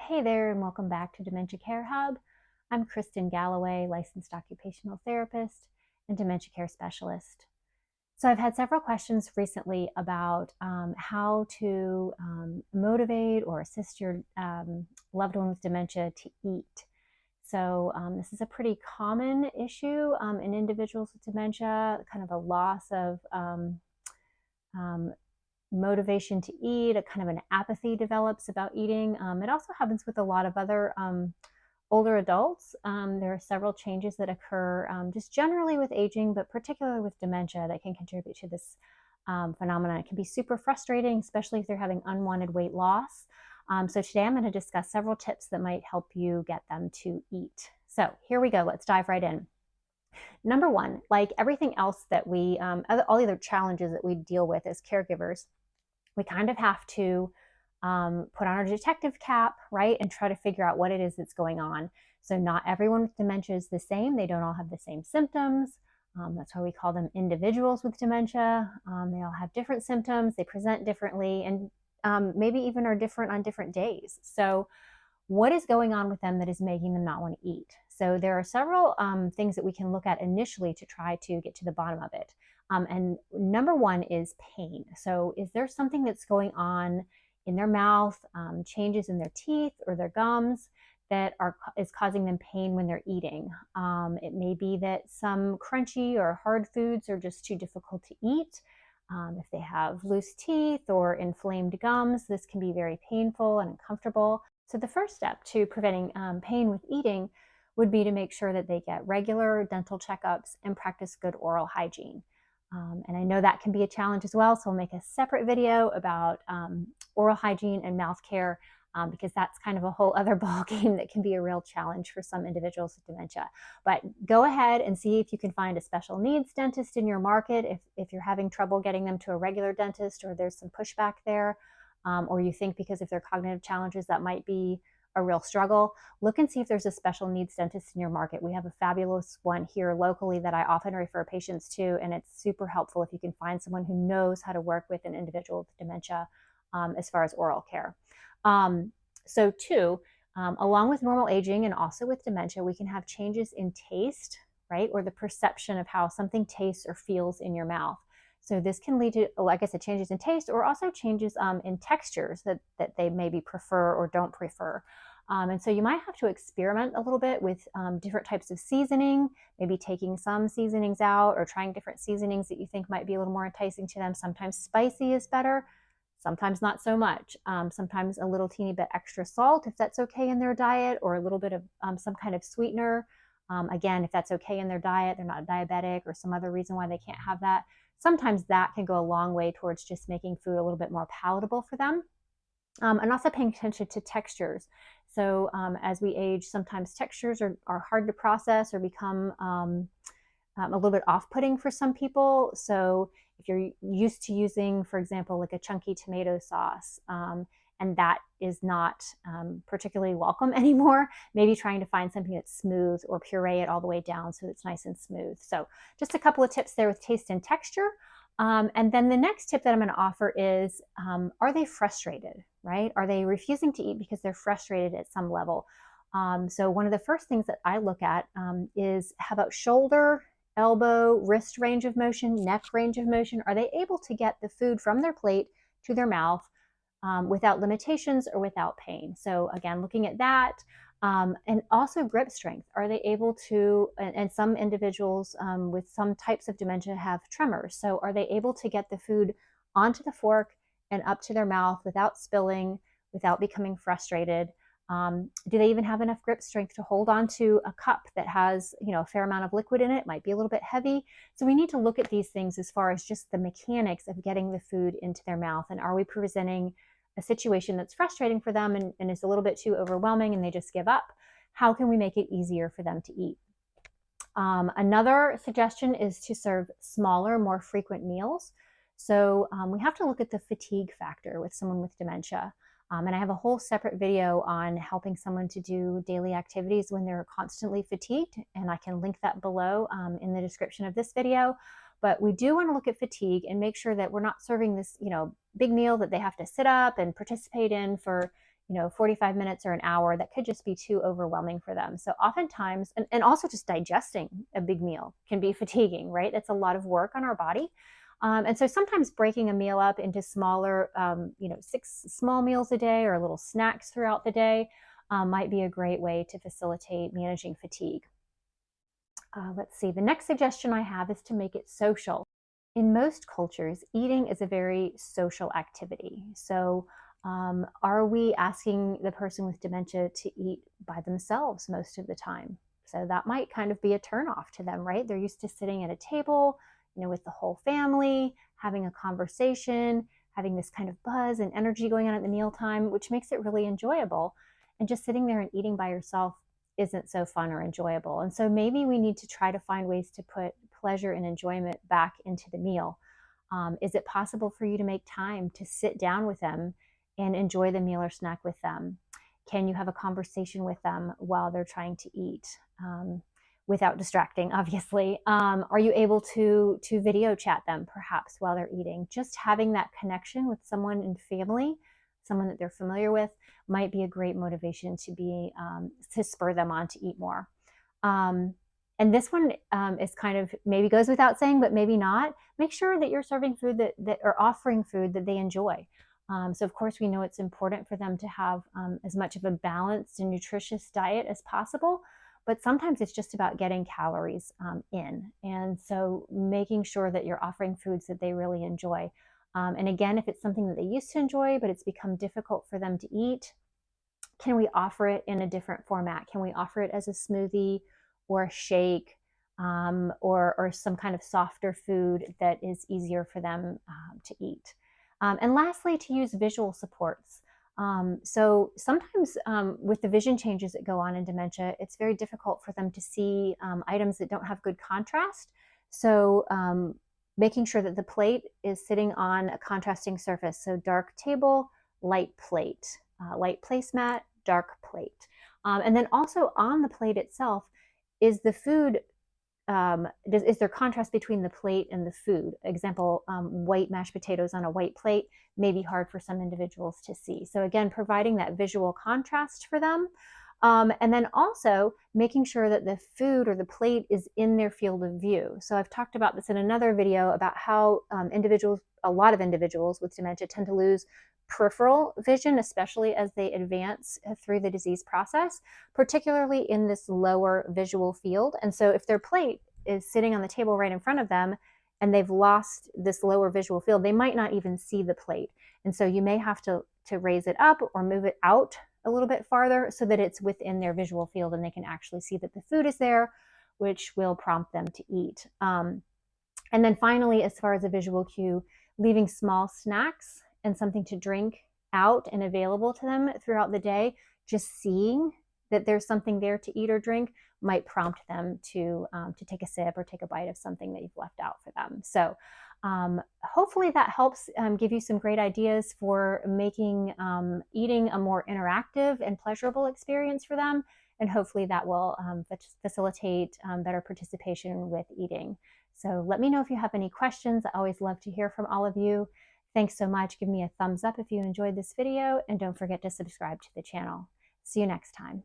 Hey there, and welcome back to Dementia Care Hub. I'm Kristen Galloway, licensed occupational therapist and dementia care specialist. So, I've had several questions recently about how to motivate or assist your loved one with dementia to eat. So, this is a pretty common issue in individuals with dementia, kind of a loss of um, motivation to eat, a kind of an apathy develops about eating. It also happens with a lot of other older adults. There are several changes that occur just generally with aging, but particularly with dementia that can contribute to this phenomenon. It can be super frustrating, especially if they're having unwanted weight loss. So today I'm going to discuss several tips that might help you get them to eat. So here we go. Let's dive right in. Number one, like everything else that all the other challenges that we deal with as caregivers, we kind of have to put on our detective cap, right, and try to figure out what it is that's going on. So not everyone with dementia is the same. They don't all have the same symptoms. That's why we call them individuals with dementia. They all have different symptoms. They present differently and maybe even are different on different days. So what is going on with them that is making them not want to eat? So there are several things that we can look at initially to try to get to the bottom of it. And number one is pain. So is there something that's going on in their mouth, changes in their teeth or their gums that is causing them pain when they're eating? It may be that some crunchy or hard foods are just too difficult to eat. If they have loose teeth or inflamed gums, this can be very painful and uncomfortable. So the first step to preventing pain with eating would be to make sure that they get regular dental checkups and practice good oral hygiene. And I know that can be a challenge as well, so I'll make a separate video about oral hygiene and mouth care because that's kind of a whole other ballgame that can be a real challenge for some individuals with dementia. But go ahead and see if you can find a special needs dentist in your market if you're having trouble getting them to a regular dentist or there's some pushback there. Or you think because of their cognitive challenges that might be a real struggle, look and see if there's a special needs dentist in your market. We have a fabulous one here locally that I often refer patients to, and it's super helpful if you can find someone who knows how to work with an individual with dementia as far as oral care. So two, along with normal aging and also with dementia, we can have changes in taste, right? Or the perception of how something tastes or feels in your mouth. So this can lead to, like I said, changes in taste or also changes in textures that they maybe prefer or don't prefer. And so you might have to experiment a little bit with different types of seasoning, maybe taking some seasonings out or trying different seasonings that you think might be a little more enticing to them. Sometimes spicy is better, sometimes not so much. Sometimes a little teeny bit extra salt if that's okay in their diet, or a little bit of some kind of sweetener. Again, if that's okay in their diet, they're not diabetic or some other reason why they can't have that. Sometimes that can go a long way towards just making food a little bit more palatable for them. And also paying attention to textures. So as we age, sometimes textures are hard to process or become a little bit off-putting for some people. So if you're used to using, for example, like a chunky tomato sauce, and that is not particularly welcome anymore, maybe trying to find something that's smooth or puree it all the way down so it's nice and smooth. So just a couple of tips there with taste and texture. And then the next tip that I'm going to offer is, are they frustrated, right? Are they refusing to eat because they're frustrated at some level? So one of the first things that I look at is, how about shoulder, elbow, wrist range of motion, neck range of motion? Are they able to get the food from their plate to their mouth without limitations or without pain? So again, looking at that. And also grip strength. Are they able to, and some individuals with some types of dementia have tremors. So are they able to get the food onto the fork and up to their mouth without spilling, without becoming frustrated? Do they even have enough grip strength to hold on to a cup that has, a fair amount of liquid in it? Might be a little bit heavy. So we need to look at these things as far as just the mechanics of getting the food into their mouth. And are we presenting a situation that's frustrating for them and is a little bit too overwhelming and they just give up? How can we make it easier for them to eat? Another suggestion is to serve smaller, more frequent meals. So we have to look at the fatigue factor with someone with dementia. And I have a whole separate video on helping someone to do daily activities when they're constantly fatigued, and I can link that below in the description of this video. But we do want to look at fatigue and make sure that we're not serving this, big meal that they have to sit up and participate in for, 45 minutes or an hour, that could just be too overwhelming for them. So oftentimes, and also just digesting a big meal can be fatiguing, right? It's a lot of work on our body. And so sometimes breaking a meal up into smaller, 6 small meals a day or little snacks throughout the day might be a great way to facilitate managing fatigue. Let's see, the next suggestion I have is to make it social. In most cultures, eating is a very social activity. So are we asking the person with dementia to eat by themselves most of the time? So that might kind of be a turnoff to them, right? They're used to sitting at a table, with the whole family, having a conversation, having this kind of buzz and energy going on at the mealtime, which makes it really enjoyable. And just sitting there and eating by yourself isn't so fun or enjoyable. And so maybe we need to try to find ways to put pleasure and enjoyment back into the meal. Is it possible for you to make time to sit down with them and enjoy the meal or snack with them? Can you have a conversation with them while they're trying to eat without distracting, obviously? Are you able to video chat them perhaps while they're eating? Just having that connection with someone in family, someone that they're familiar with, might be a great motivation to spur them on to eat more. And this one is kind of maybe goes without saying, but maybe not. Make sure that you're serving food that or offering food that they enjoy. So of course we know it's important for them to have as much of a balanced and nutritious diet as possible, but sometimes it's just about getting calories in. And so making sure that you're offering foods that they really enjoy. And again, if it's something that they used to enjoy, but it's become difficult for them to eat, can we offer it in a different format? Can we offer it as a smoothie or a shake or some kind of softer food that is easier for them to eat? And lastly, to use visual supports. So sometimes with the vision changes that go on in dementia, it's very difficult for them to see items that don't have good contrast. So making sure that the plate is sitting on a contrasting surface. So dark table, light plate, light placemat, dark plate. And then also on the plate itself, is the food, is there contrast between the plate and the food? Example, white mashed potatoes on a white plate may be hard for some individuals to see. So again, providing that visual contrast for them. And then also making sure that the food or the plate is in their field of view. So I've talked about this in another video about how a lot of individuals with dementia tend to lose peripheral vision, especially as they advance through the disease process, particularly in this lower visual field. And so if their plate is sitting on the table right in front of them and they've lost this lower visual field, they might not even see the plate. And so you may have to raise it up or move it out a little bit farther so that it's within their visual field and they can actually see that the food is there, which will prompt them to eat. And then finally, as far as a visual cue, leaving small snacks and something to drink out and available to them throughout the day, just seeing that there's something there to eat or drink might prompt them to take a sip or take a bite of something that you've left out for them. So hopefully that helps give you some great ideas for making eating a more interactive and pleasurable experience for them. And hopefully that will facilitate better participation with eating. So let me know if you have any questions. I always love to hear from all of you. Thanks so much. Give me a thumbs up if you enjoyed this video, and don't forget to subscribe to the channel. See you next time.